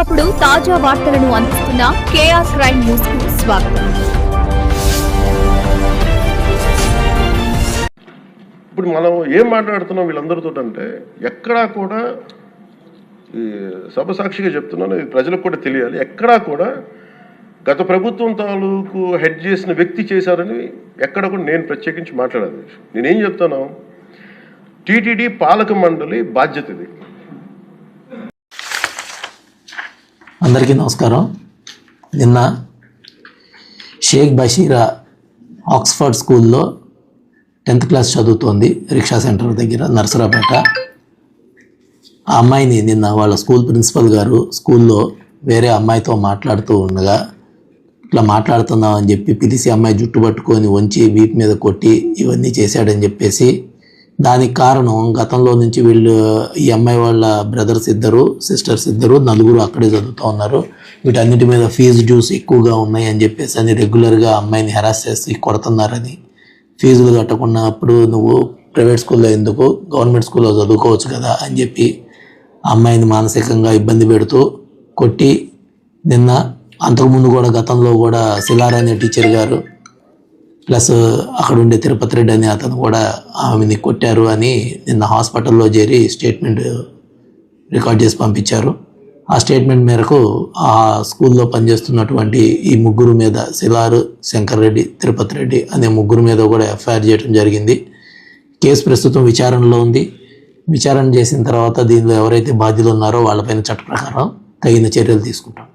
ఎప్పటికప్పుడు తాజా వార్తలను అందిస్తున్న కేఆర్ క్రైమ్ న్యూస్ కు స్వాగతం. ఇప్పుడు మనం ఏం మాట్లాడుతున్నాం వీళ్ళందరితో అంటే ఎక్కడా కూడా ఈ సభ సాక్షిగా చెప్తున్నాను, ఇది ప్రజలకు కూడా తెలియాలి. ఎక్కడా కూడా గత ప్రభుత్వం తాలూకు హెడ్ చేసిన వ్యక్తి చేశారని ఎక్కడ కూడా నేను ప్రత్యేకించి మాట్లాడాను. నేనేం చెప్తాను, టీటీడీ పాలక మండలి బాధ్యత ఇది. అందరికీ నమస్కారం. నిన్న షేక్ బషీరా ఆక్స్ఫర్డ్ స్కూల్లో 10th క్లాస్ చదువుతోంది, రిక్షా సెంటర్ దగ్గర నర్సరాపేట. ఆ అమ్మాయిని నిన్న వాళ్ళ స్కూల్ ప్రిన్సిపల్ గారు స్కూల్లో వేరే అమ్మాయితో మాట్లాడుతూ ఉండగా ఇట్లా మాట్లాడుతున్నాం అని చెప్పి పిలిచి అమ్మాయి జుట్టు పట్టుకొని వంచి వీపు మీద కొట్టి ఇవన్నీ చేశాడని చెప్పేసి, దానికి కారణం గతంలో నుంచి వీళ్ళు ఈ అమ్మాయి వాళ్ళ బ్రదర్స్ ఇద్దరు సిస్టర్స్ ఇద్దరు నలుగురు అక్కడే చదువుతూ ఉన్నారు, వీటన్నిటి మీద ఫీజు డ్యూస్ ఎక్కువగా ఉన్నాయి అని చెప్పేసి అని రెగ్యులర్గా అమ్మాయిని హెరాస్ చేసి కొడుతున్నారని, ఫీజులు కట్టకున్నప్పుడు నువ్వు ప్రైవేట్ స్కూల్లో ఎందుకు గవర్నమెంట్ స్కూల్లో చదువుకోవచ్చు కదా అని చెప్పి అమ్మాయిని మానసికంగా ఇబ్బంది పెడుతూ కొట్టి, నిన్న అంతకుముందు కూడా గతంలో కూడా శిలార్ అనే టీచర్ గారు ప్లస్ అక్కడ ఉండే తిరుపతి రెడ్డి అనే అతను కూడా ఆమెని కొట్టారు అని నిన్న హాస్పిటల్లో చేరి స్టేట్మెంట్ రికార్డ్ చేసి పంపించారు. ఆ స్టేట్మెంట్ మేరకు ఆ స్కూల్లో పనిచేస్తున్నటువంటి ఈ ముగ్గురు మీద, శిలారు, శంకర్ రెడ్డి, తిరుపతి రెడ్డి అనే ముగ్గురు మీద కూడా ఎఫ్ఐఆర్ చేయడం జరిగింది. కేసు ప్రస్తుతం విచారణలో ఉంది. విచారణ చేసిన తర్వాత దీనిలో ఎవరైతే బాధ్యులు ఉన్నారో వాళ్ళపైన చట్ట ప్రకారం తగిన చర్యలు తీసుకుంటాం.